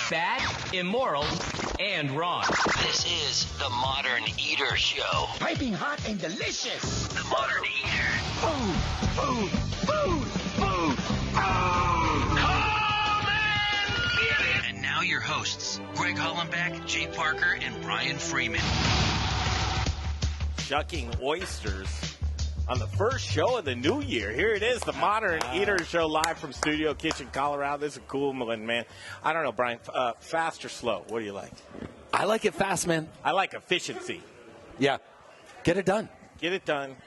bad, immoral, and wrong. This is The Modern Eater Show. Piping hot and delicious. The Modern Eater. Food, food, food, food. Oh! Come and get it! And now your hosts, Greg Hollenbeck, Jay Parker, and Brian Freeman. Shucking oysters on the first show of the new year. Here it is, the Modern Eater Show, live from Studio Kitchen, Colorado. This is a cool one, man. I don't know, Brian, fast or slow? What do you like? I like it fast, man. I like efficiency. Yeah. Get it done. Get it done.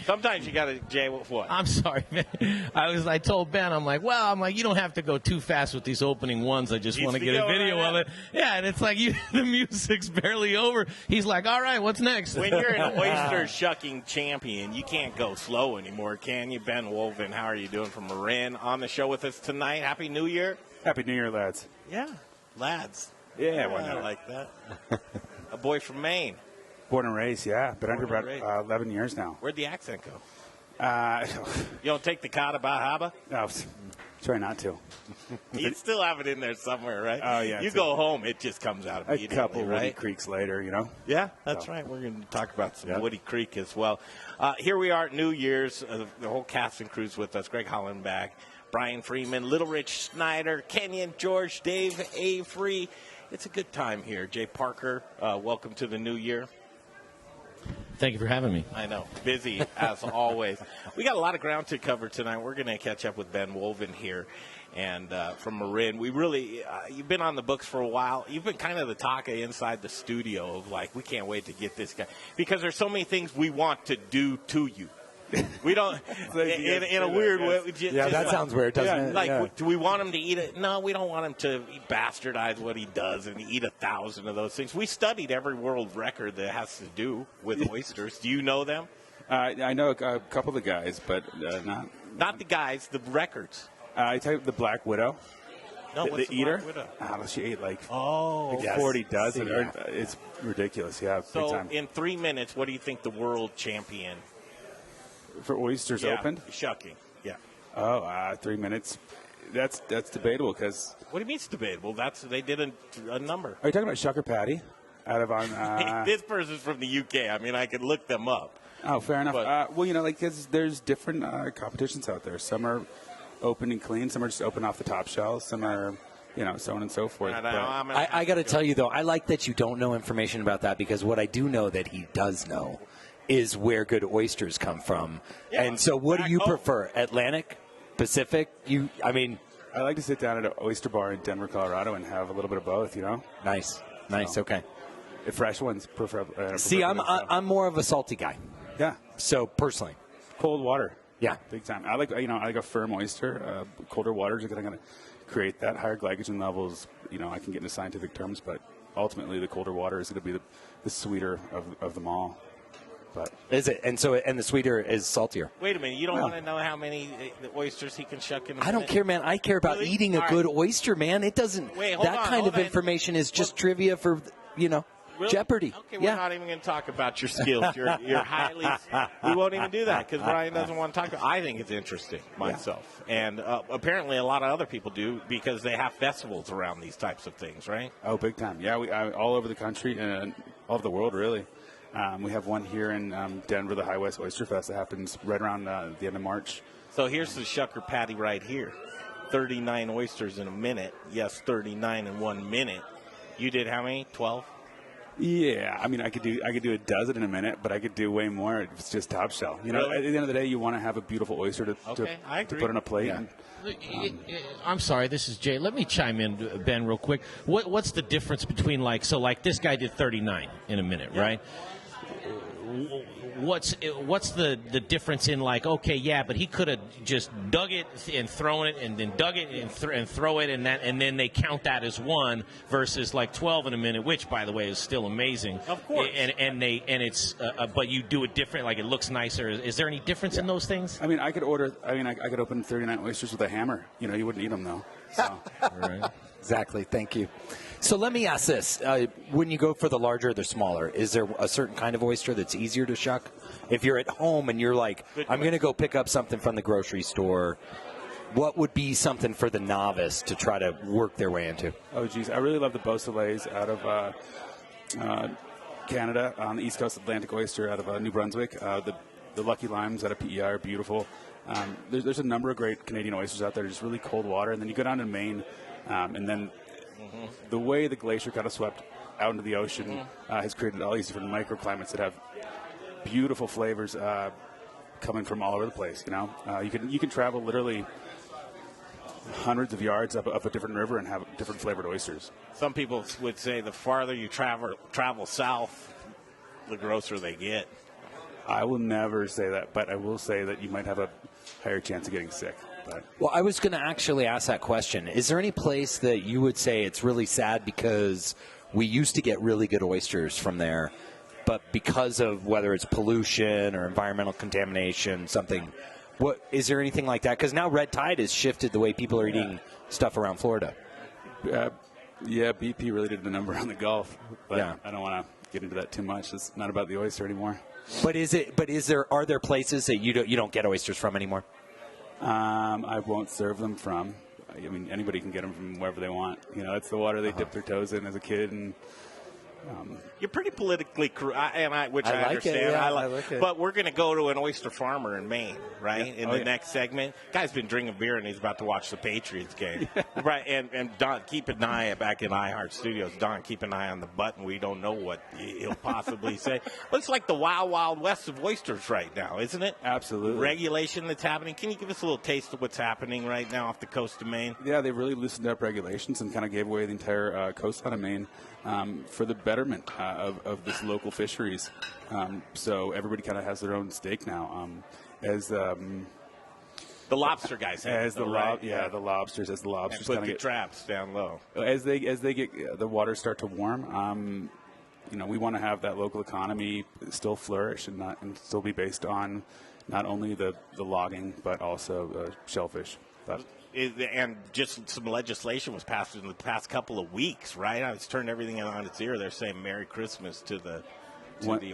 Sometimes you got to, Jay, what? I'm sorry, man. I told Ben, you don't have to go too fast with these opening ones. I just want to get a video of it. Yeah, and it's like the music's barely over. He's like, all right, what's next? When you're an oyster shucking champion, you can't go slow anymore, can you? Ben Wolven, how are you doing from Marin on the show with us tonight? Happy New Year. Happy New Year, lads. Yeah, lads. Yeah, why I not? like that. A boy from Maine. Born and raised, yeah. Been under Born and about 11 years now. Where'd the accent go? You You don't take the Kata Bahaba? no, try not to. You still have it in there somewhere, right? Oh, yeah, You it's go home, it just comes out A immediately, couple Woody right? Creeks later, you know. Yeah, that's So. right. We're going to talk about some Yep. Woody Creek as well. Here we are at New Year's. The whole cast and crew's with us. Greg Hollenbeck, Brian Freeman, Little Rich Snyder, Kenyon George, Dave Avery. It's a good time here. Jay Parker, welcome to the new year. Thank you for having me. I know. Busy, as always. We got a lot of ground to cover tonight. We're going to catch up with Ben Wolven here and from Marin. We really, you've been on the books for a while. You've been kind of the talk inside the studio of like, we can't wait to get this guy. Because there's so many things we want to do to you. We don't, in a weird way. Yeah, that sounds weird, doesn't it? Like, Yeah. do we want him to eat it? No, we don't want him to bastardize what he does and eat 1,000 of those things. We studied every world record that has to do with oysters. Do you know them? I know a couple of the guys, but not. Not the guys, the records. I tell you, the Black Widow. No, the what's eater. Black Widow? She ate like Oh, 40 dozen. Yeah. It's ridiculous, yeah. Big so time. in 3 minutes, what do you think the world champion? For oysters opened? Shucking. Yeah. 3 minutes. That's debatable because. What do you mean it's debatable? They did a number. Are you talking about Shucker Patty? Out of on. This person's from the UK. I mean, I could look them up. Oh, fair enough. But- Well, 'cause there's different competitions out there. Some are open and clean. Some are just open off the top shells. Some are, so on and so forth. And But- I got to tell you, though, I like that you don't know information about that because what I do know that he does know is where good oysters come from. Yeah, and so what do back you home. prefer, Atlantic, Pacific? I like to sit down at an oyster bar in Denver, Colorado, and have a little bit of both. Nice, So- okay. The fresh ones, preferably. See, I'm more of a salty guy. Yeah, So personally, cold water. yeah. Big time. I like a firm oyster. Colder waters are going to create that higher glycogen levels. I can get into scientific terms, but ultimately the colder water is going to be the sweeter of them all. But Is it? And the sweeter is saltier. Wait a minute. You don't Well- want to know how many oysters he can shuck in a I don't minute? care, man. I care about Really? eating a All good right. oyster, man. It doesn't. Wait, hold that on, kind hold of on. information is just trivia for Really? Jeopardy. Okay, we're Yeah. not even going to talk about your skills. You're highly. We won't even do that because Brian doesn't want to talk. I think it's interesting myself, and apparently a lot of other people do because they have festivals around these types of things, right? oh, big time. Yeah, we all over the country and all over the world, really. We have one here in Denver, the High West Oyster Fest that happens right around the end of March. So here's the Shucker Patty right here. 39 oysters in a minute. Yes, 39 in 1 minute. You did how many? 12? Yeah, I could do a dozen in a minute, but I could do way more if it's just top shell. Really? At the end of the day, you want to have a beautiful oyster to I agree. put on a plate. Yeah. And, I'm sorry, this is Jay. Let me chime in, Ben, real quick. What's the difference between this guy did 39 in a minute, right? What's the difference in but he could have just dug it and thrown it and then dug it and throw it and then they count that as one versus 12 in a minute, which by the way is still amazing. Of course. But you do it different, it looks nicer. Is there any difference in those things? I could open 39 oysters with a hammer. You wouldn't eat them though. So. Right. Exactly. Thank you. So let me ask this. When you go for the larger or the smaller, is there a certain kind of oyster that's easier to shuck? If you're at home and you're like, I'm going to go pick up something from the grocery store, what would be something for the novice to try to work their way into? Oh, geez. I really love the Beausoleils out of Canada, on the east coast, Atlantic oyster out of New Brunswick. The Lucky Limes out of PEI are beautiful. There's a number of great Canadian oysters out there, just really cold water. And then you go down to Maine, and then the way the glacier kind of swept out into the ocean has created all these different microclimates that have beautiful flavors coming from all over the place. You can travel literally hundreds of yards up a different river and have different flavored oysters. Some people would say the farther you travel south, the grosser they get. I will never say that, but I will say that you might have a higher chance of getting sick. But. Well, I was going to actually ask that question. Is there any place that you would say it's really sad because we used to get really good oysters from there, but because of whether it's pollution or environmental contamination, something, what is there anything like that? Because now red tide has shifted the way people are eating stuff around Florida. Yeah, BP really did the number on the Gulf, but Yeah. I don't want to get into that too much. It's not about the oyster anymore. Are there places that you don't get oysters from anymore? I won't serve them from. I mean, anybody can get them from wherever they want. It's the water they dip their toes in as a kid, and You're pretty politically correct, which I like it, understand. yeah, I like it. But we're going to go to an oyster farmer in Maine, right? Yeah. In the next segment, guy's been drinking beer and he's about to watch the Patriots game, right? And Don, keep an eye back in iHeart Studios. Don, keep an eye on the button. We don't know what he'll possibly say. But it's like the wild, wild west of oysters right now, isn't it? Absolutely. Regulation that's happening. Can you give us a little taste of what's happening right now off the coast of Maine? Yeah, they really loosened up regulations and kind of gave away the entire coastline of Maine for the betterment of this local fisheries. So everybody kind of has their own stake now. The lobster guys have As it, though, right? the lobsters And kind put of the get traps down low. as they get the waters start to warm. We want to have that local economy still flourish and still be based on not only the logging but also shellfish. And just some legislation was passed in the past couple of weeks, right? It's turned everything on its ear. They're saying Merry Christmas to the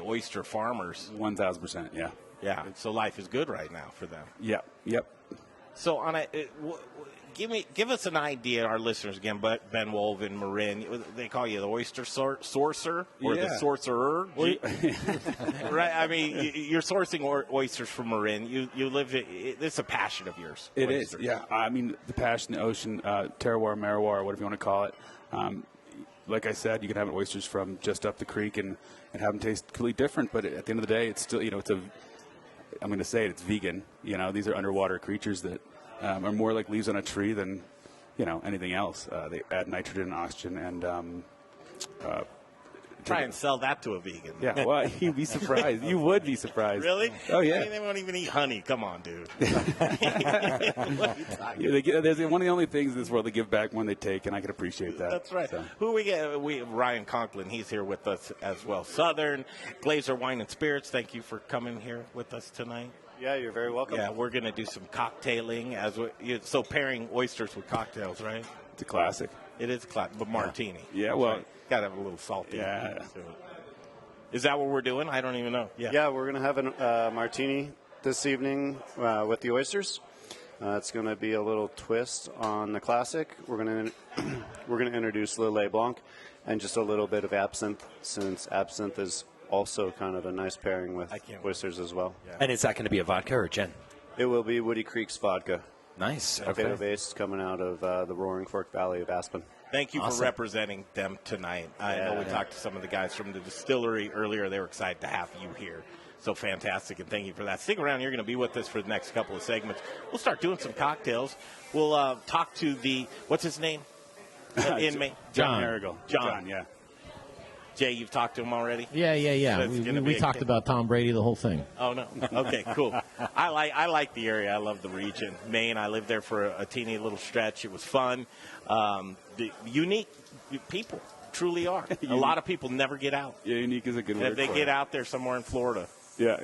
oyster farmers. 1,000%, yeah. Yeah, so life is good right now for them. Yep. So give us an idea, our listeners again. But Ben Wolven, Marin, they call you the oyster sourcer or the sorcerer, right? I mean, you're sourcing oysters from Marin. You live it's a passion of yours. It oysters. is, yeah. I mean, the passion, the ocean, terroir, marroir, whatever you want to call it. Like I said, you can have oysters from just up the creek and have them taste completely different. But at the end of the day, it's still, I'm going to say it's vegan. These are underwater creatures that are more like leaves on a tree than, anything else. They add nitrogen and oxygen and Try and sell that to a vegan. yeah, well, you'd be surprised. You would be surprised. Really? Oh, yeah. I mean, they won't even eat honey. Come on, dude. There's one of the only things in this world they give back when they take, and I can appreciate that. That's right. So. Who we get? Ryan Conklin. He's here with us as well. Southern Glazer Wine and Spirits. Thank you for coming here with us tonight. Yeah, you're very welcome. Yeah, we're going to do some cocktailing so pairing oysters with cocktails, right? It's a classic. It is a classic, but martini. Yeah, well, got to have a little salty. Yeah. to it. Is that what we're doing? I don't even know. Yeah, we're going to have a martini this evening with the oysters. It's going to be a little twist on the classic. We're going to introduce Lillet Blanc and just a little bit of absinthe, since absinthe is also kind of a nice pairing with oysters as well. Yeah. And is that going to be a vodka or a gin? It will be Woody Creek's vodka. Nice. Potato based, coming out of the Roaring Fork Valley of Aspen. Thank you Awesome. for representing them tonight. I know we talked to some of the guys from the distillery earlier. They were excited to have you here. So fantastic, and thank you for that. Stick around. You're going to be with us for the next couple of segments. We'll start doing some cocktails. We'll talk to what's his name? Inmate? John Marigal. John, yeah. Jay, you've talked to him already? Yeah. So it's gonna be We a talked kid. about Tom Brady, the whole thing. Oh, no. Okay, cool. I like the area. I love the region. Maine, I lived there for a teeny little stretch. It was fun. The unique people truly are. A lot of people never get out. Yeah, unique is a good And word if they for get it. out there somewhere in Florida, Yeah.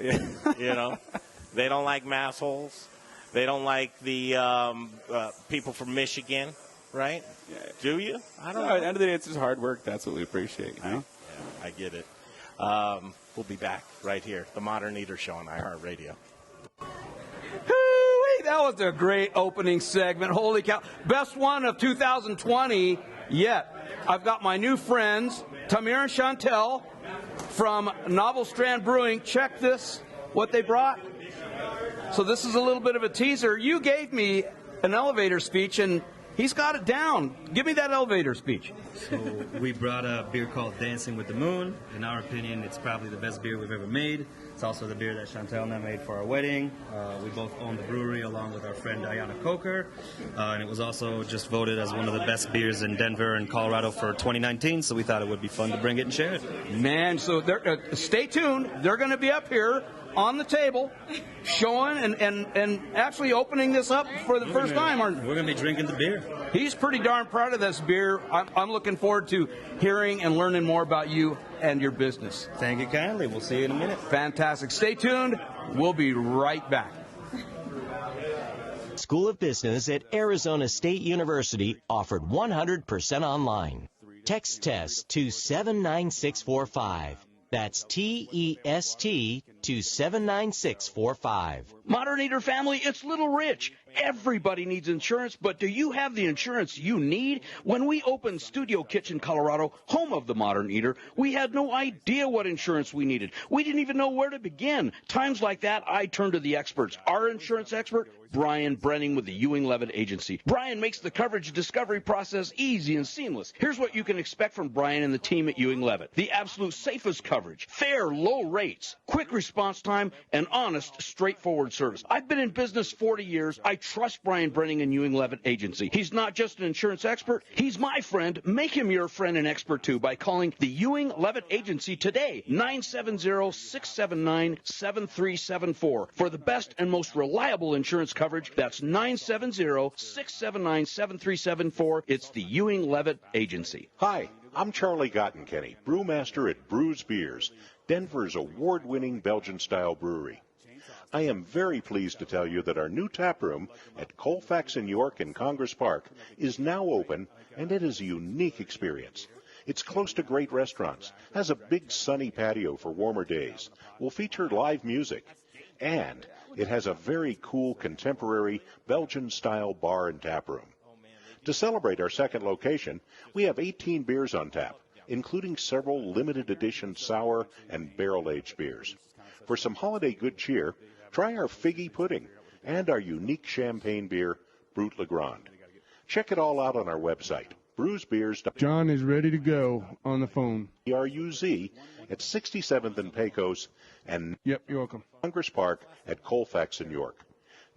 they don't like mass holes. They don't like the people from Michigan, right? Yeah. Do you? I don't No, know. at the end of the day, it's just hard work. That's what we appreciate, you know? Yeah, I get it. We'll be back right here. The Modern Eater Show on iHeartRadio. that was a great opening segment. Holy cow. Best one of 2020 yet. I've got my new friends, Tamir and Chantel from Novel Strand Brewing. Check this, what they brought. So this is a little bit of a teaser. You gave me an elevator speech, and he's got it down. Give me that elevator speech. So we brought a beer called Dancing with the Moon. In our opinion, it's probably the best beer we've ever made. It's also the beer that Chantel and I made for our wedding. We both own the brewery along with our friend Diana Coker. And it was also just voted as one of the best beers in Denver and Colorado for 2019, so we thought it would be fun to bring it and share it. Man, so stay tuned. They're going to be up here on the table showing and actually opening this up for the first time. We're going to be drinking the beer. He's pretty darn proud of this beer. I'm looking forward to hearing and learning more about you and your business. Thank you kindly. We'll see you in a minute. Fantastic. Stay tuned. We'll be right back. School of Business at Arizona State University offered 100% online. Text test to 79645. That's TEST to 79645. Modern Eater family, it's Little Rich. Everybody needs insurance, but do you have the insurance you need? When we opened Studio Kitchen, Colorado, home of the Modern Eater, we had no idea what insurance we needed. We didn't even know where to begin. Times like that, I turn to the experts. Our insurance expert, Brian Brenning with the Ewing Levitt Agency. Brian makes the coverage discovery process easy and seamless. Here's what you can expect from Brian and the team at Ewing Levitt. The absolute safest coverage, fair, low rates, quick response time, and honest, straightforward service. I've been in business 40 years. I trust Brian Brenning and Ewing Levitt Agency. He's not just an insurance expert. He's my friend. Make him your friend and expert too by calling the Ewing Levitt Agency today, 970-679-7374. For the best and most reliable insurance coverage, that's 970-679-7374. It's the Ewing Levitt Agency. Hi, I'm Charlie Gottenkenny, brewmaster at Brews Beers, Denver's award-winning Belgian-style brewery. I am very pleased to tell you that our new tap room at Colfax in York and Congress Park is now open, and it is a unique experience. It's close to great restaurants, has a big sunny patio for warmer days, will feature live music, and it has a very cool contemporary Belgian-style bar and tap room. To celebrate our second location, we have 18 beers on tap, including several limited edition sour and barrel-aged beers. For some holiday good cheer, try our figgy pudding and our unique champagne beer, Brut Le Grand. Check it all out on our website, brewsbeers.com. John is ready to go on the phone. RUZ at 67th and Pecos and Yep, you're welcome. Congress Park at Colfax in York.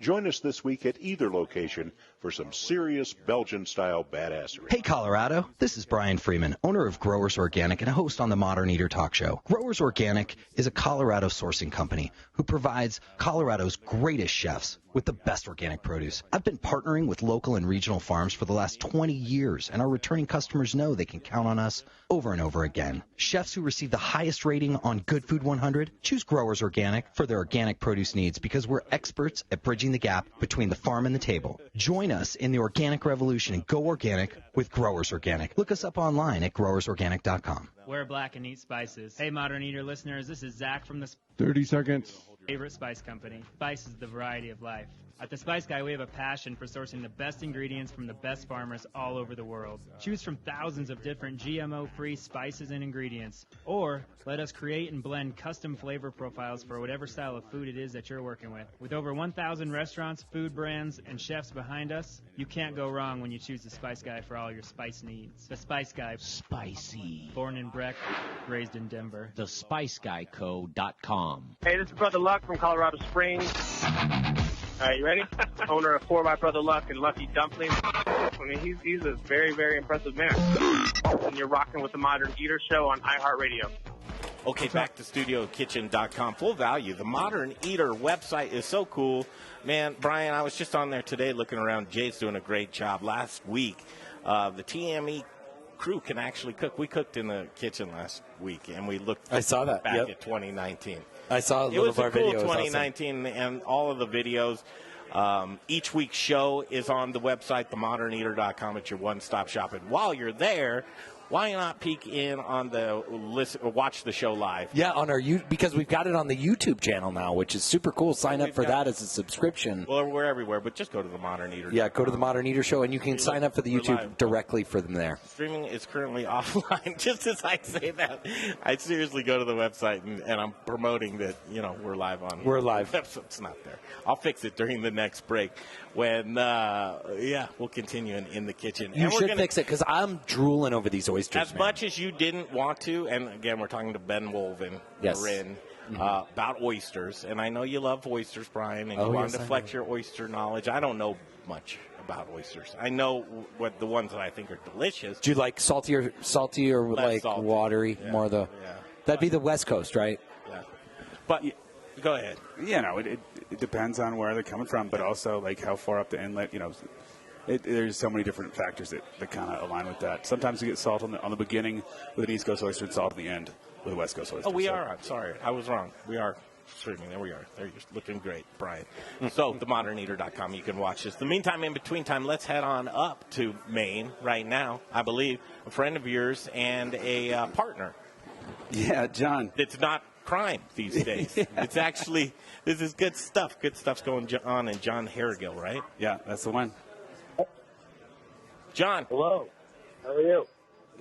Join us this week at either location for some serious Belgian-style badassery. Hey, Colorado. This is Brian Freeman, owner of Growers Organic and a host on the Modern Eater Talk Show. Growers Organic is a Colorado sourcing company who provides Colorado's greatest chefs with the best organic produce. I've been partnering with local and regional farms for the last 20 years, and our returning customers know they can count on us over and over again. Chefs who receive the highest rating on Good Food 100 choose Growers Organic for their organic produce needs because we're experts at bridging the gap between the farm and the table. Join us in the organic revolution and go organic with Growers Organic. Look us up online at growersorganic.com. Wear black and eat spices. Hey, Modern Eater listeners, this is Zach from the 30 seconds. Favorite Spice Company. Spice is the variety of life. At The Spice Guy, we have a passion for sourcing the best ingredients from the best farmers all over the world. Choose from thousands of different GMO-free spices and ingredients. Or let us create and blend custom flavor profiles for whatever style of food it is that you're working with. With over 1,000 restaurants, food brands, and chefs behind us, you can't go wrong when you choose The Spice Guy for all your spice needs. The Spice Guy. Spicy. Born in Breck, raised in Denver. TheSpiceGuyCo.com. Hey, this is Brother Luck from Colorado Springs. All right, you ready? Owner of 4 by Brother Luck and Lucky Dumplings. I mean, he's a very, very impressive man. And you're rocking with the Modern Eater Show on iHeartRadio. Okay, back to StudioKitchen.com. Full value. The Modern Eater website is so cool. Man, Brian, I was just on there today looking around. Jay's doing a great job. Last week, the TME crew can actually cook. We cooked in the kitchen last week, and we looked I saw that. back Yep. at 2019. I saw a little of our It was a video. cool It was 2019, and all of the videos. Each week's show is on the website, themoderneater.com. It's your one-stop shop. And while you're there, why not peek in on the list or watch the show live? Yeah, on our because we've got it on the YouTube channel now, which is super cool. Sign up for that as a subscription. Well, we're everywhere, but just go to the Modern Eater. Yeah, go to the Modern Eater Show, and you can sign up for the YouTube directly for them there. Streaming is currently offline. Just as I say that, I seriously go to the website and I'm promoting that we're live on. We're live. It's not there. I'll fix it during the next break. When we'll continue in the kitchen. You should fix it because I'm drooling over these oysters. As much as you didn't want to, and again, we're talking to Ben Wolven, Marin, about oysters. And I know you love oysters, Brian, and you wanted to flex your oyster knowledge. I don't know much about oysters. I know what the ones that I think are delicious. Do you like salty or like salty. Watery? Yeah. More the. Yeah. That'd be the West Coast, right? Yeah. But go ahead. It depends on where they're coming from, but also like how far up the inlet. There's so many different factors that kind of align with that. Sometimes you get salt on the beginning with an East Coast oyster and salt at the end with a West Coast oyster. Oh, we are. I'm sorry. I was wrong. We are streaming. There we are. There you're looking great, Brian. So, themoderneater.com. You can watch this. In the meantime, in between time, let's head on up to Maine right now. I believe a friend of yours and a partner. Yeah, John. It's not crime these days. It's actually, this is good stuff. Good stuff's going on in John Harrigill, right? Yeah, that's the one. John. Hello. How are you?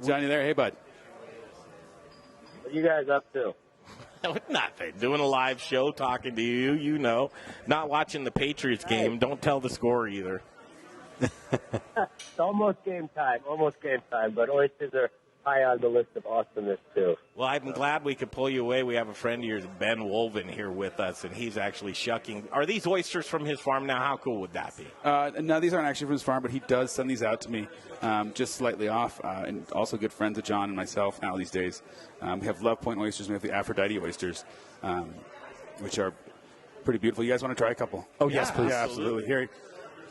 John, you there? Hey, bud. What are you guys up to? Nothing. Doing a live show, talking to you, Not watching the Patriots game. Don't tell the score either. It's almost game time, but oysters are high on the list of awesomeness, too. Well, I'm glad we could pull you away. We have a friend of yours, Ben Wolven, here with us, and he's actually shucking. Are these oysters from his farm now? How cool would that be? No, these aren't actually from his farm, but he does send these out to me just slightly off, and also good friends of John and myself now these days. We have Love Point oysters, and we have the Aphrodite oysters, which are pretty beautiful. You guys want to try a couple? Oh, yes, please. Yeah, absolutely. Here.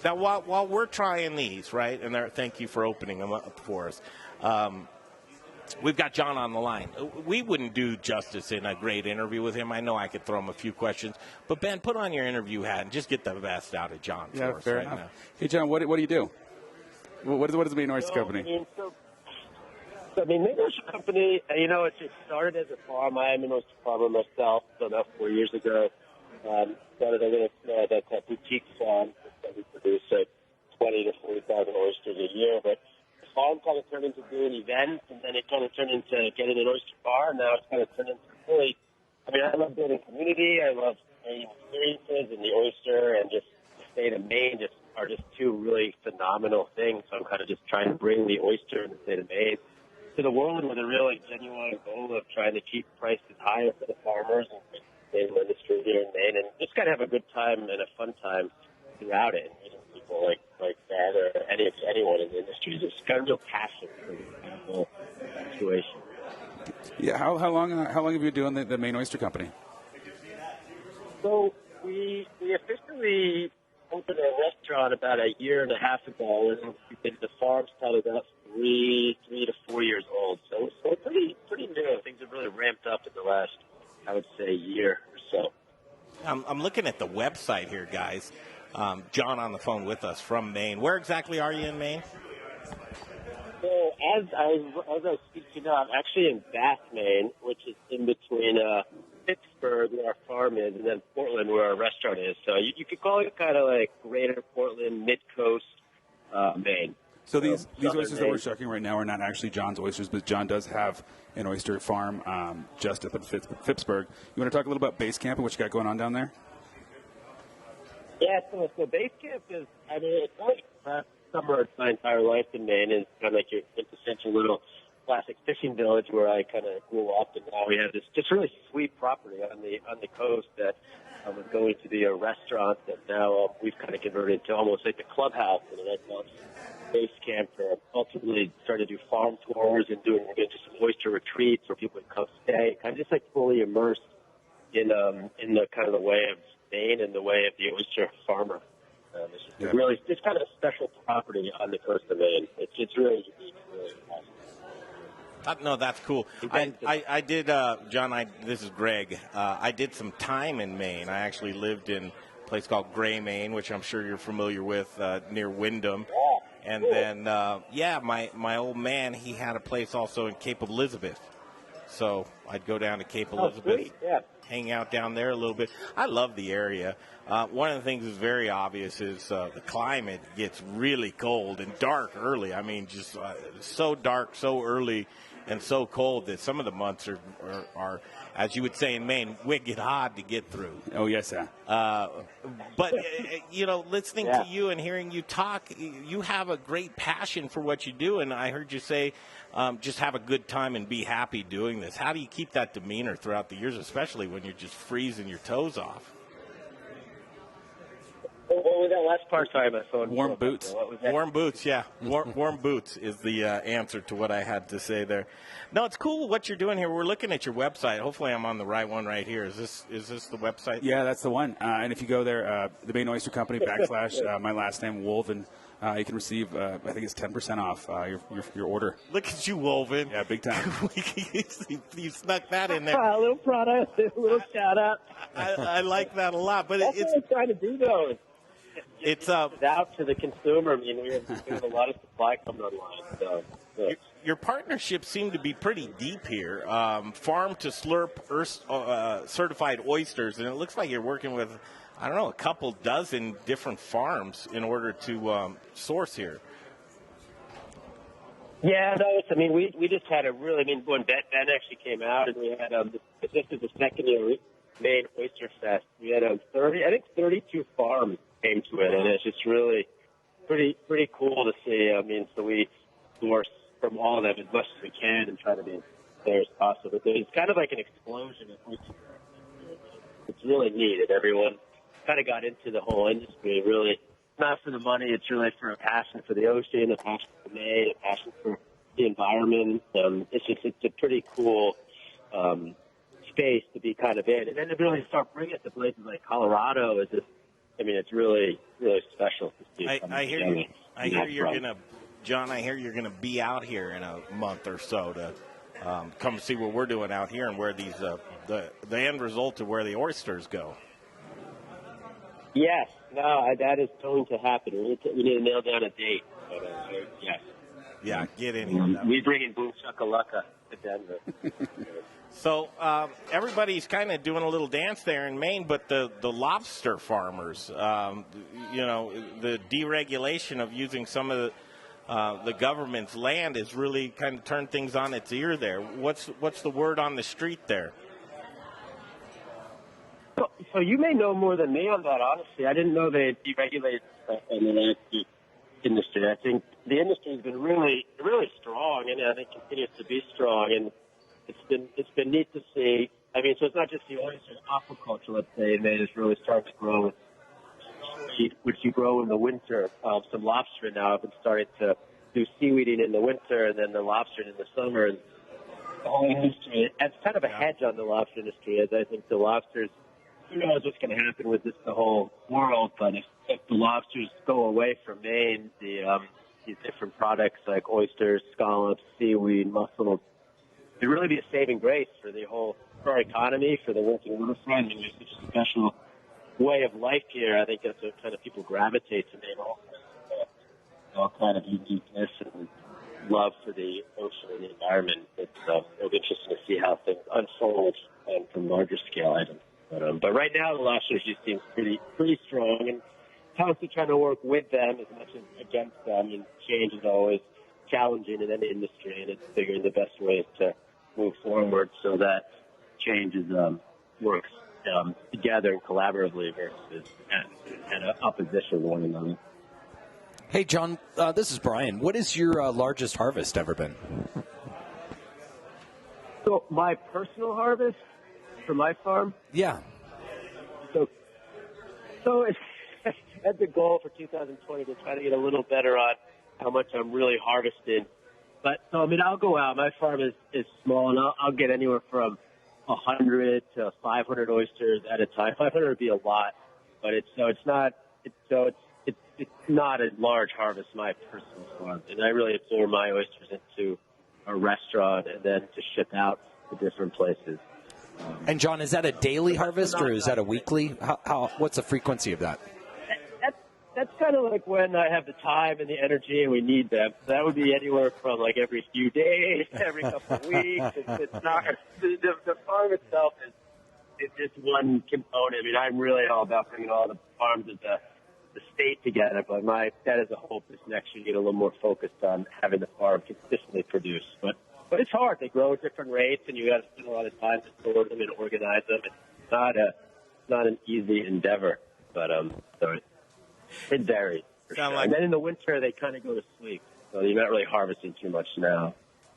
Now, while we're trying these, right, and thank you for opening them up for us, we've got John on the line. We wouldn't do justice in a great interview with him. I know I could throw him a few questions. But, Ben, put on your interview hat and just get the best out of John for us fair right enough. now. Hey, John, what do you do? What is the Maine Oyster Company? Maine Oyster Company, it started as a farm. I am an oyster farmer myself, about 4 years ago. Started a little that boutique farm that we produce 20 to 40,000 oysters a year. But the farm kind of turned into doing events, and then it kind of turned into getting an oyster bar. And now it's kind of turned into really, I love building community. I love Maine experiences, and the oyster and just the state of Maine are just two really phenomenal things. So I'm kind of just trying to bring the oyster in the state of Maine to the world with a really genuine goal of trying to keep prices higher for the farmers and the sustainable industry here in Maine, and just kind of have a good time and a fun time throughout it. People like that or anyone in the industry, just got a real passion for this whole situation. Yeah, how long have you been doing the Maine Oyster Company? So we officially opened a restaurant about a year and a half ago, and the farm started up 3 to 4 years old. So pretty new. Things have really ramped up in the last, I would say, year or so. I'm looking at the website here, guys. John on the phone with us from Maine. Where exactly are you in Maine? So as I speak to you now, I'm actually in Bath, Maine, which is in between Pittsburgh, where our farm is, and then Portland, where our restaurant is. So you could call it kind of like Greater Portland, Mid-Coast, Maine. So these Southern oysters that Maine. we're shucking right now are not actually John's oysters, but John does have an oyster farm just up in Pittsburgh. You want to talk a little about Base Camp and what you got going on down there? Yeah, so Base Camp is, it's like submerged my entire life in Maine. It's kind of like your quintessential little classic fishing village where I kind of grew up, and now we have this just really sweet property on the coast that was going to be a restaurant that now we've kind of converted to almost like the clubhouse, and that's Base Camp for ultimately started to do farm tours and doing just some oyster retreats where people would come stay, kind of just like fully immersed in the kind of the way of Maine and the way of the oyster farmer. It's really just kind of a special property on the coast of Maine. It's really unique, really awesome. No, that's cool. I did, John, this is Greg. I did some time in Maine. I actually lived in a place called Gray, Maine, which I'm sure you're familiar with, near Windham. And then, my old man, he had a place also in Cape Elizabeth. So I'd go down to Cape Elizabeth, sweet. Yeah. hang out down there a little bit. I love the area. One of the things that's very obvious is the climate gets really cold and dark early. I mean, just so dark, so early, and so cold that some of the months are, as you would say in Maine, wicked hard to get through. Oh, yes, sir. But, listening to you and hearing you talk, you have a great passion for what you do. And I heard you say just have a good time and be happy doing this. How do you keep that demeanor throughout the years, especially when you're just freezing your toes off? What was that last part? Sorry, my phone. Warm boots. What was that? Warm boots, yeah. Warm boots is the answer to what I had to say there. No, it's cool what you're doing here. We're looking at your website. Hopefully I'm on the right one right here. Is this the website? Yeah, that's the one. And if you go there, the Maine Oyster Company / my last name, Wolven, you can receive, I think it's 10% off your order. Look at you, Wolven. Yeah, big time. You snuck that in there. A little product, a little shout out. I like that a lot. But That's what we're trying to do, though. It's out to the consumer. I mean, we have a lot of supply coming online. So. Your partnerships seem to be pretty deep here. Farm to Slurp certified oysters, and it looks like you're working with, I don't know, a couple dozen different farms in order to source here. Yeah, no, we just had when Ben actually came out, and we had this is the second year Maine Oyster Fest. We had 32 farms came to it, and it's just really pretty cool to see. I mean, so we source from all of them as much as we can and try to be as fair as possible. But it's kind of like an explosion. It's really neat, and everyone kind of got into the whole industry. Really, not for the money. It's really for a passion for the ocean, a passion for Maine, a passion for the environment. It's a pretty cool space to be kind of in, and then to really start bringing it to places like Colorado is just. I mean, it's really, really special to see. I hear you're gonna, John. I hear you're gonna be out here in a month or so to come see what we're doing out here and where these the end result of where the oysters go. Yes, that is going to happen. We need to nail down a date. But, yes. Yeah, get in here. We bring in Boom Shakalaka to Denver. So everybody's kind of doing a little dance there in Maine, but the lobster farmers, the deregulation of using some of the government's land has really kind of turned things on its ear there. What's the word on the street there? So you may know more than me on that, honestly. I didn't know they deregulated in the industry. I think the industry has been really, really strong, and I think continues to be strong. And it's been neat to see. I mean, so it's not just the oysters, aquaculture, let's say, and it's really starting to grow, which you grow in the winter. Some lobster now have been starting to do seaweeding in the winter, and then the lobster in the summer. And the whole industry, it's kind of a hedge on the lobster industry, as I think the lobsters. Who knows what's going to happen with the whole world? But if the lobsters go away from Maine, these different products like oysters, scallops, seaweed, mussels. It'd really be a saving grace for for our economy, for the working waterfront. I mean, there's such a special way of life here. I think that's what kind of people gravitate to Maine. All kind of uniqueness and love for the ocean and the environment. It'll be interesting to see how things unfold from larger scale items. But right now, the lobsters just seems pretty strong, and constantly trying to work with them as much as against them. And change is always challenging in any industry, and it's figuring the best ways to move forward so that change works together and collaboratively versus at opposition to one another. Hey, John, this is Brian. What is your largest harvest ever been? So my personal harvest for my farm? Yeah. So it's that's the goal for 2020 to try to get a little better on how much I'm really harvesting. But so I mean, I'll go out. My farm is small, and I'll get anywhere from 100 to 500 oysters at a time. 500 would be a lot, but it's not a large harvest. My personal farm, and I really absorb my oysters into a restaurant and then to ship out to different places. And John, is that a daily harvest or is that a weekly? What's the frequency of that? that's kind of like when I have the time and the energy and we need them. So that would be anywhere from like every few days, every couple of weeks. It's not the farm itself is just one component. I mean, I'm really all about bringing all the farms of the state together, but that is a hope is next year get a little more focused on having the farm consistently produce. But it's hard. They grow at different rates, and you got to spend a lot of time to store them and organize them. It's not an easy endeavor, but so it varies. For sure. And then in the winter, they kind of go to sleep, so you're not really harvesting too much now.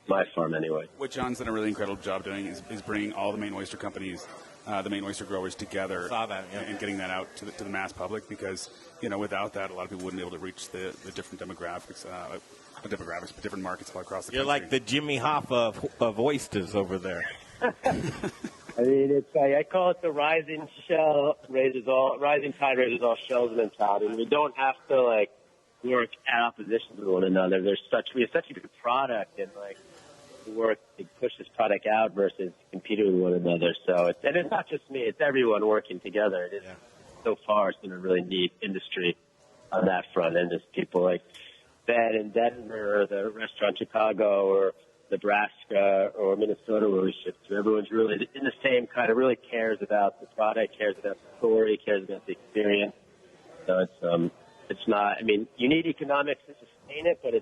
My farm, anyway. What John's done a really incredible job doing is bringing all the Maine oyster companies, the Maine oyster growers together, and getting that out to the mass public. Because without that, a lot of people wouldn't be able to reach the different demographics, but different markets all across the country. You're like the Jimmy Hoffa of oysters over there. I mean, it's like I call it the rising tide raises all shells mentality. And we don't have to work at opposition to one another. We have such a good product, and work to push this product out versus competing with one another. So it's not just me; it's everyone working together. It is so far it's been a really neat industry on that front, and just people like Ben in Denver, or the restaurant Chicago, or Nebraska, or Minnesota, where we ship to. Everyone's really in the same kind of really cares about the product, cares about the story, cares about the experience. So it's not. I mean, you need economics to sustain it, but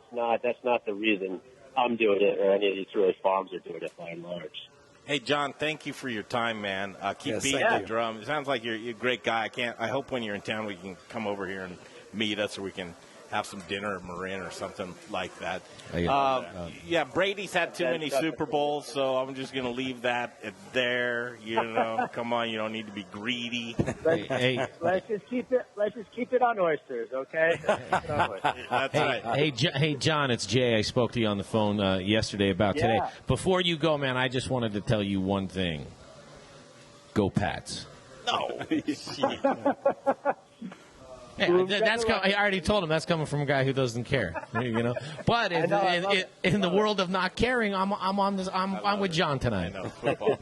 that's not the reason I'm doing it, or any of these really farms are doing it by and large. Hey, John, thank you for your time, man. Keep beating the drum. It sounds like you're a great guy. I hope when you're in town we can come over here and meet us, or we can have some dinner at Marin or something like that. Brady's had too many Super Bowls, so I'm just going to leave that there. Come on, you don't need to be greedy. Let's just keep it on oysters, okay? That's right. Hey, John, it's Jay. I spoke to you on the phone yesterday about today. Before you go, man, I just wanted to tell you one thing. Go Pats. No. I already told him that's coming from a guy who doesn't care, But in the world of not caring, I'm with John tonight. I know, football.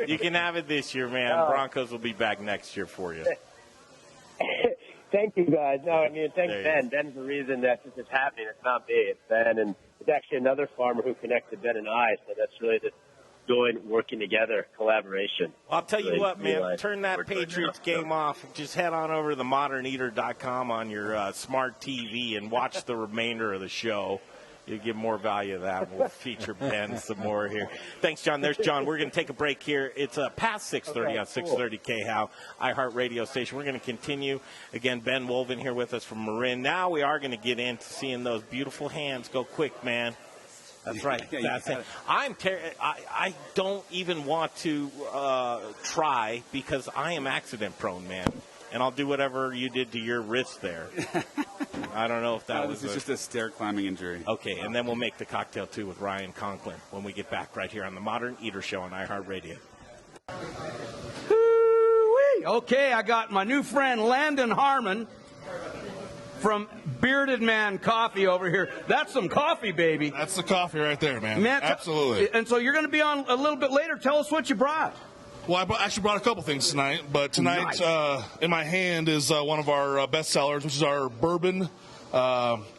You can have it this year, man. Broncos will be back next year for you. Thank you, guys. No, I mean, thanks, Ben. Ben's the reason that this is happening. It's not me. It's Ben, and it's actually another farmer who connected Ben and I. So that's really the joint working together collaboration. I'll tell you what, man, turn that Patriots game off. Just head on over to themoderneater.com on your smart TV and watch the remainder of the show. You'll get more value of that. We'll feature Ben some more here. Thanks, John. There's John. We're going to take a break here. It's past 6:30 on 630 KHOW, iHeart Radio Station. We're going to continue. Again, Ben Wolven here with us from Marin. Now we are going to get into seeing those beautiful hands go quick, man. That's right. That's it. I don't even want to try because I am accident prone, man. And I'll do whatever you did to your wrist there. I don't know if that was just a stair climbing injury. Okay, and then we'll make the cocktail too with Ryan Conklin when we get back right here on the Modern Eater Show on iHeartRadio. Okay, I got my new friend Landon Harmon from Bearded Man Coffee over here. That's some coffee, baby. That's the coffee right there, man. Absolutely. And so you're going to be on a little bit later. Tell us what you brought. Well, I actually brought a couple things tonight, but tonight in my hand is one of our best sellers, which is our bourbon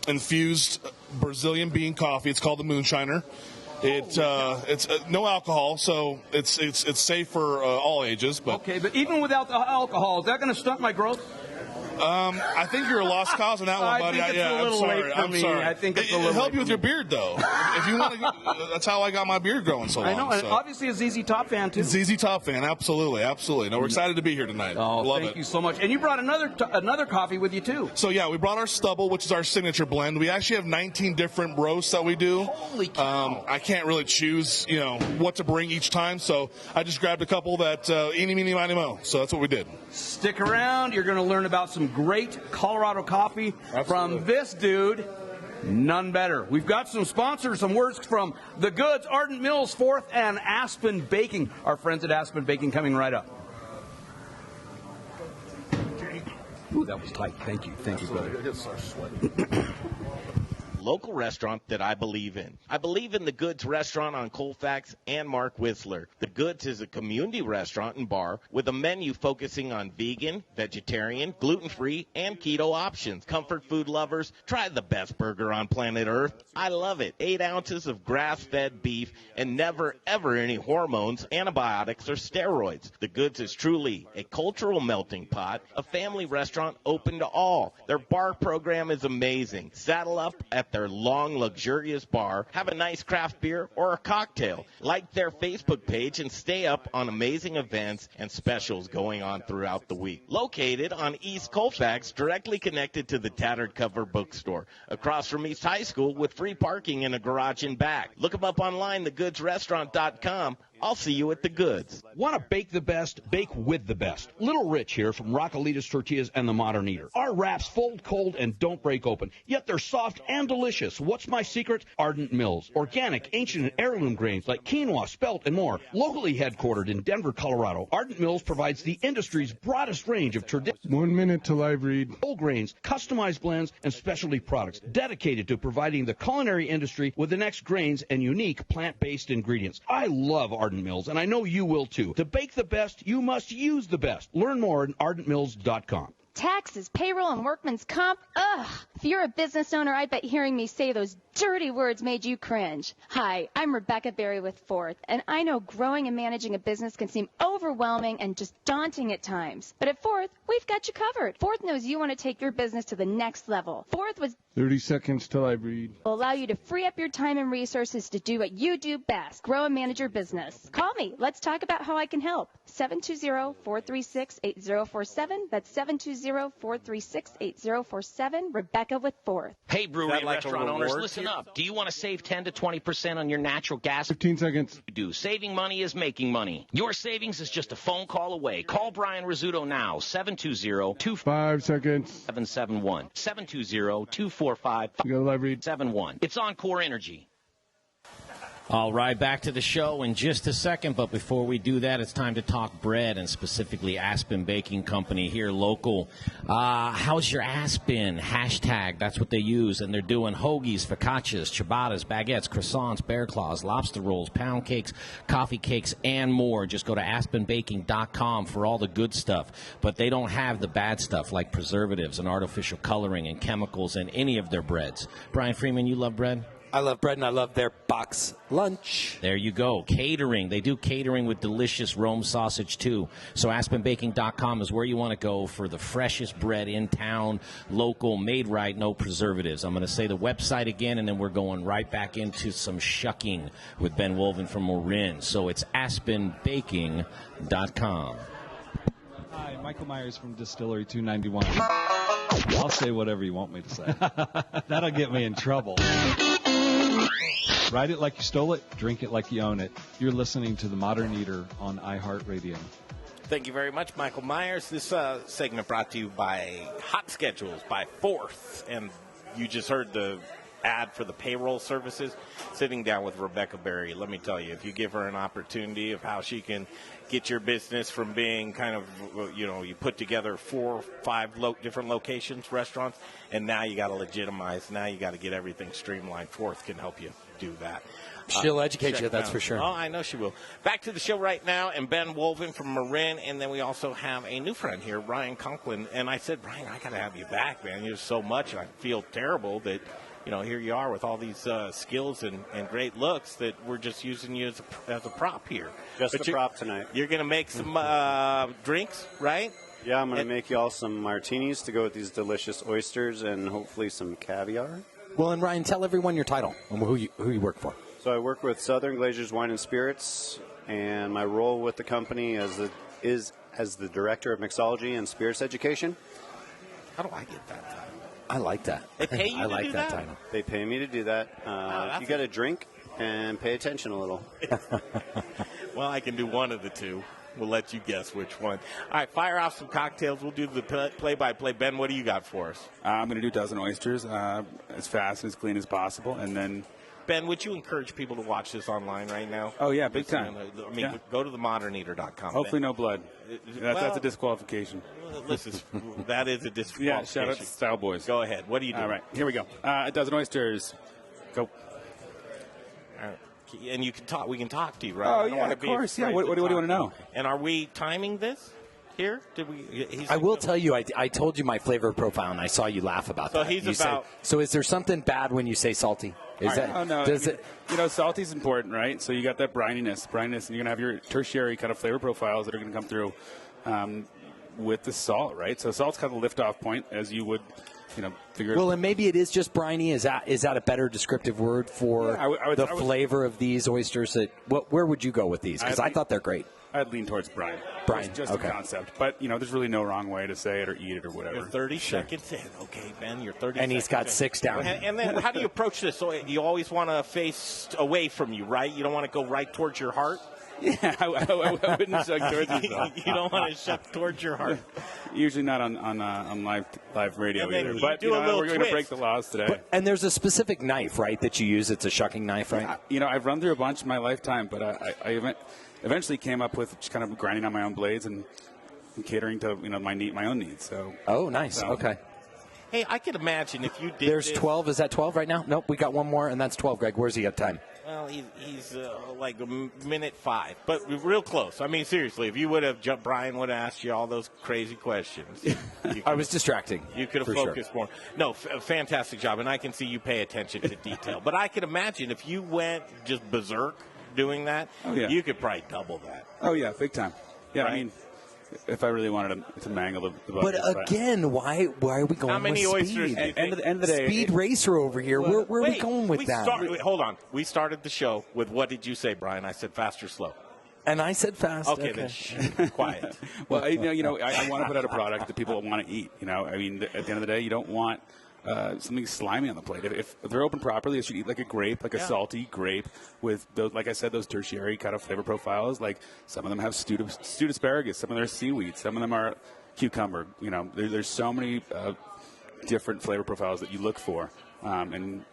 infused Brazilian bean coffee. It's called the Moonshiner. It's no alcohol, so it's safe for all ages. But okay, but even without the alcohol, is that going to stunt my growth? I think you're a lost cause on that one, buddy. I think it's a little late for me. I think it's a little. It'll help you with your beard, though. If you want to, that's how I got my beard growing so long. I know, and obviously a ZZ Top fan too. ZZ Top fan, absolutely. No, we're excited to be here tonight. Love thank you so much. And you brought another coffee with you too. So yeah, we brought our Stubble, which is our signature blend. We actually have 19 different roasts that we do. Holy cow! I can't really choose, what to bring each time, so I just grabbed a couple that eeny, meeny, miny, mo. So that's what we did. Stick around. You're going to learn about some great Colorado coffee from this dude, none better. We've got some sponsors, some words from The Goods, Ardent Mills, Fourth, and Aspen Baking. Our friends at Aspen Baking coming right up. Ooh, that was tight. Thank you, brother. local restaurant that I believe in. I believe in the Goods restaurant on Colfax and Mark Whistler. The Goods is a community restaurant and bar with a menu focusing on vegan, vegetarian, gluten-free, and keto options. Comfort food lovers, try the best burger on planet Earth. I love it. 8 ounces of grass-fed beef and never, ever any hormones, antibiotics, or steroids. The Goods is truly a cultural melting pot, a family restaurant open to all. Their bar program is amazing. Saddle up at their long, luxurious bar, have a nice craft beer or a cocktail. Like their Facebook page and stay up on amazing events and specials going on throughout the week. Located on East Colfax, directly connected to the Tattered Cover Bookstore, across from East High School with free parking in a garage in back. Look them up online, thegoodsrestaurant.com. I'll see you at the Goods. Want to bake the best? Bake with the best. Little Rich here from Raquelitas Tortillas and the Modern Eater. Our wraps fold cold and don't break open, yet they're soft and delicious. What's my secret? Ardent Mills. Organic, ancient, and heirloom grains like quinoa, spelt, and more. Locally headquartered in Denver, Colorado, Ardent Mills provides the industry's broadest range of traditional 1 minute till I read. whole grains, customized blends, and specialty products dedicated to providing the culinary industry with the next grains and unique plant-based ingredients. I love Ardent Mills, and I know you will too. To bake the best, you must use the best. Learn more at ardentmills.com. Taxes, payroll, and workman's comp. Ugh. If you're a business owner, I bet hearing me say those dirty words made you cringe. Hi, I'm Rebecca Berry with Forth, and I know growing and managing a business can seem overwhelming and just daunting at times. But at Forth, we've got you covered. Forth knows you want to take your business to the next level. Forth was 30 seconds till I read. will allow you to free up your time and resources to do what you do best, grow and manage your business. Call me. Let's talk about how I can help. 720-436-8047. That's 720-436-8047. Rebecca with Forth. Hey, brewery Is that and like a restaurant owners, reward listen here? up. Do you want to save 10 to 20% on your natural gas? 15 seconds. You do. Saving money is making money. Your savings is just a phone call away. Call Brian Rizzuto now, 720-247-71. 5 seconds. 720-245-71. We got a live read. It's on Core Energy. All right, back to the show in just a second. But before we do that, it's time to talk bread, and specifically Aspen Baking Company here local. How's your Aspen? Hashtag, that's what they use. And they're doing hoagies, focaccias, ciabattas, baguettes, croissants, bear claws, lobster rolls, pound cakes, coffee cakes, and more. Just go to aspenbaking.com for all the good stuff. But they don't have the bad stuff like preservatives and artificial coloring and chemicals in any of their breads. Brian Freeman, you love bread? I love bread, and I love their box lunch. There you go. Catering. They do catering with delicious Rome sausage, too. So AspenBaking.com is where you want to go for the freshest bread in town, local, made right, no preservatives. I'm going to say the website again, and then we're going right back into some shucking with Ben Wolven from Marin. So it's AspenBaking.com. Hi, Michael Myers from Distillery 291. I'll say whatever you want me to say. That'll get me in trouble. Ride it like you stole it, drink it like you own it. You're listening to The Modern Eater on iHeartRadio. Thank you very much, Michael Myers. This segment brought to you by Hot Schedules by Forth. And you just heard the ad for the payroll services. Sitting down with Rebecca Berry, let me tell you, if you give her an opportunity of how she can get your business from being kind of, you put together 4 or 5 different locations, restaurants, and now you got to legitimize. Now you got to get everything streamlined. Forth can help you do that. She'll educate you, that's for sure. Oh, I know she will. Back to the show right now, and Ben Wolven from Marin, and then we also have a new friend here, Ryan Conklin. And I said, Ryan, I got to have you back, man. You're so much. I feel terrible that, here you are with all these skills and great looks that we're just using you as a prop here. Just a prop tonight. You're going to make some drinks, right? Yeah, I'm going to make you all some martinis to go with these delicious oysters and hopefully some caviar. Well, and Ryan, tell everyone your title and who you work for. So I work with Southern Glazers Wine and Spirits, and my role with the company is as the Director of Mixology and Spirits Education. How do I get that title? I like that. They pay you I to like do that that title. They pay me to do that. You got to drink and pay attention a little. Well, I can do one of the two. We'll let you guess which one. All right, fire off some cocktails. We'll do the play-by-play. Ben, what do you got for us? I'm going to do a dozen oysters as fast and as clean as possible, and then Ben, would you encourage people to watch this online right now? Oh, yeah, big time. I mean, Yeah. go to themoderneater.com. Hopefully, Ben. no blood. That's a disqualification. Listen, that is a Yeah, disqualification. shout out to Style Boys. Go ahead. What do you do? All right, here we go. A dozen oysters. Go. All right. And you can talk. We can talk to you, right? Oh, I don't yeah, wanna of be course. Yeah, afraid what do you talk want to know? And are we timing this here? Did we? I will tell you, I told you my flavor profile, and I saw you laugh about So that. he's You said- about- so is there something bad when you say salty? Is that? Oh, no. Does I mean, it? You know, salty's important, right? So you got that brininess, and you're gonna have your tertiary kind of flavor profiles that are gonna come through with the salt, right? So salt's kind of the liftoff point, as you would, figure. Well, and maybe it is just briny. Is that a better descriptive word for Yeah, I would- the flavor of these oysters? Where would you go with these? Because I thought they're great. I'd lean towards brine. Brine, Just okay. a concept, but there's really no wrong way to say it or eat it or whatever. You're 30 seconds in. Okay, Ben, you're 30 And he's seconds got in. 6 down. And then how do you approach this? So you always want to face away from you, right? You don't want to go right towards your heart? Yeah, I wouldn't shove towards yourself. You don't want to shove towards your heart. Usually not on live radio And then either. you But do a little we're going to break twist. the laws today. And there's a specific knife, right, that you use. It's a shucking knife, right? I've run through a bunch in my lifetime, but I eventually came up with just kind of grinding on my own blades and catering to my own needs. So. Oh, nice. Okay. Hey, I could imagine if you did There's this. 12. Is that 12 right now? Nope. We got one more, and that's 12. Greg, where's he at time? Well, he's like a minute 5, but real close. I mean, seriously, if you would have jumped, Brian would have asked you all those crazy questions. I was distracting. You could have for sure. focused more. No, fantastic job, and I can see you pay attention to detail. But I could imagine if you went just berserk doing that, Oh, yeah. you could probably double that. Oh yeah, big time. Yeah, Right. I mean, if I really wanted to mangle the But bucket, again, why are we going How many with oysters speed? do you End of the day, Speed racer over here. Where are we Wait, going with that? Wait, hold on. We started the show with what did you say, Brian? I said fast or slow. And I said fast. Okay, then shh, quiet. Well, I want to put out a product that people want to eat. I mean, at the end of the day, you don't want something slimy on the plate. If they're open properly, they should eat like a grape, like a salty grape with those, like I said, those tertiary kind of flavor profiles. Like some of them have stewed asparagus, some of them are seaweed, some of them are cucumber. There's so many different flavor profiles that you look for, and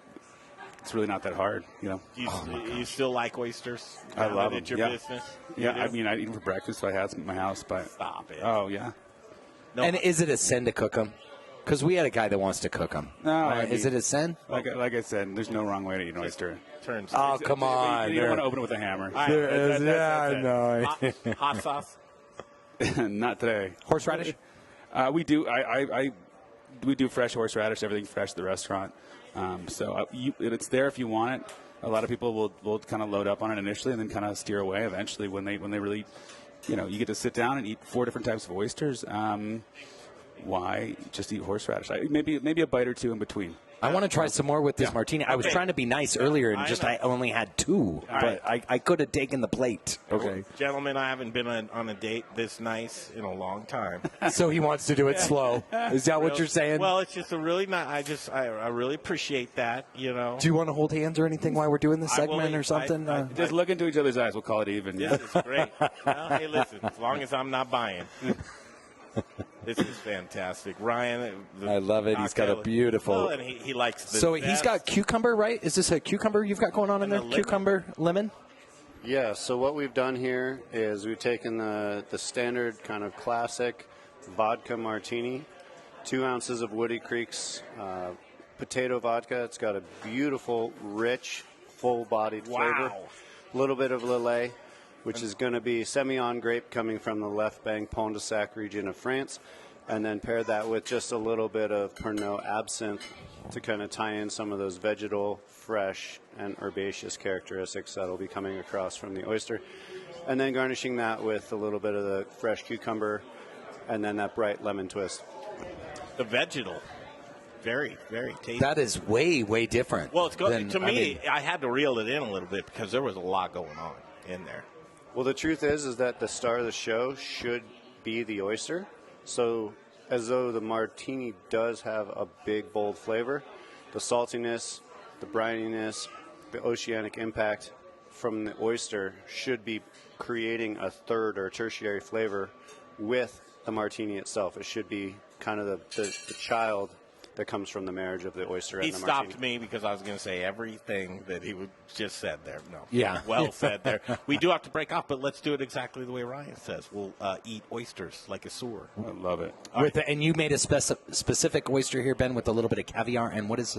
it's really not that hard. You still like oysters? I Now love that them. it's your Yeah. business. Yeah, You I do? mean, I eat them for breakfast, so I had some at my house. But Stop it. Oh yeah. No, And is it a sin to cook them? Because we had a guy that wants to cook them. No, is it a sin? Like I said, there's no wrong way to eat an oyster. Turns. Oh, come on. You don't want to open it with a hammer. There is, That's it. no. Hot sauce. Not today. Horseradish? We do. We do fresh horseradish. Everything fresh at the restaurant. So it's there if you want it. A lot of people will kind of load up on it initially and then kind of steer away eventually when they really, you get to sit down and eat 4 different types of oysters. Why just eat horseradish? Maybe a bite or two in between. I want to try some more with this martini. I was trying to be nice earlier, and I only had 2, but I could have taken the plate. Okay. Gentlemen, I haven't been on a date this nice in a long time. So he wants to do it slow. Is that what you're saying? Well, it's just a really nice. I really appreciate that. Do you want to hold hands or anything while we're doing this I will segment or something? Just look into each other's eyes. We'll call it even. This is great. Well, hey, listen, as long as I'm not buying. This is fantastic. Ryan. I love it. He's got a beautiful. Well, and he likes the So he's zest. got cucumber, right? Is this a cucumber you've got going on in there? Cucumber, lemon? Yeah, so what we've done here is we've taken the standard kind of classic vodka martini, 2 ounces of Woody Creek's potato vodka. It's got a beautiful, rich, full-bodied flavor. A little bit of Lillet, which is going to be Semillon grape coming from the left bank Pont de Sac region of France, and then pair that with just a little bit of Pernod absinthe to kind of tie in some of those vegetal, fresh, and herbaceous characteristics that will be coming across from the oyster. And then garnishing that with a little bit of the fresh cucumber and then that bright lemon twist. The vegetal. Very, very tasty. That is way, way different. Well, it's good. than- To me, I had to reel it in a little bit because there was a lot going on in there. Well, the truth is that the star of the show should be the oyster. So, as though the martini does have a big, bold flavor, the saltiness, the brininess, the oceanic impact from the oyster should be creating a third or tertiary flavor with the martini itself. It should be kind of the child that comes from the marriage of the oyster He and the stopped martini. me because I was going to say everything that he just said there. No. Yeah. Well said there. We do have to break off, but let's do it exactly the way Ryan says. We'll eat oysters like a sewer. I love it. And you made a specific oyster here, Ben, with a little bit of caviar. And what is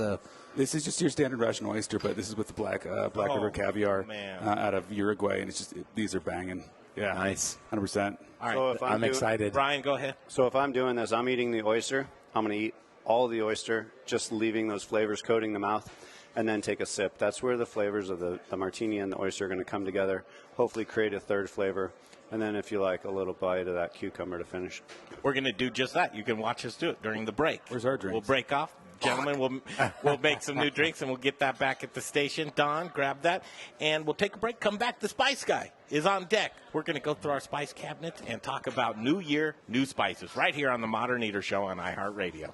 This is just your standard Russian oyster, but this is with the black river caviar out of Uruguay, and these are banging. Yeah, nice, 100%. All right, So if I'm excited. Brian, go ahead. So if I'm doing this, I'm eating the oyster. I'm going to eat all of the oyster, just leaving those flavors coating the mouth, and then take a sip. That's where the flavors of the martini and the oyster are going to come together, hopefully create a third flavor, and then if you like, a little bite of that cucumber to finish. We're going to do just that. You can watch us do it during the break. Where's our drinks? We'll break off. Gentlemen, we'll make some new drinks, and we'll get that back at the station. Don, grab that, and we'll take a break. Come back. The Spice Guy is on deck. We're going to go through our spice cabinet and talk about New Year, new spices, right here on the Modern Eater Show on iHeartRadio.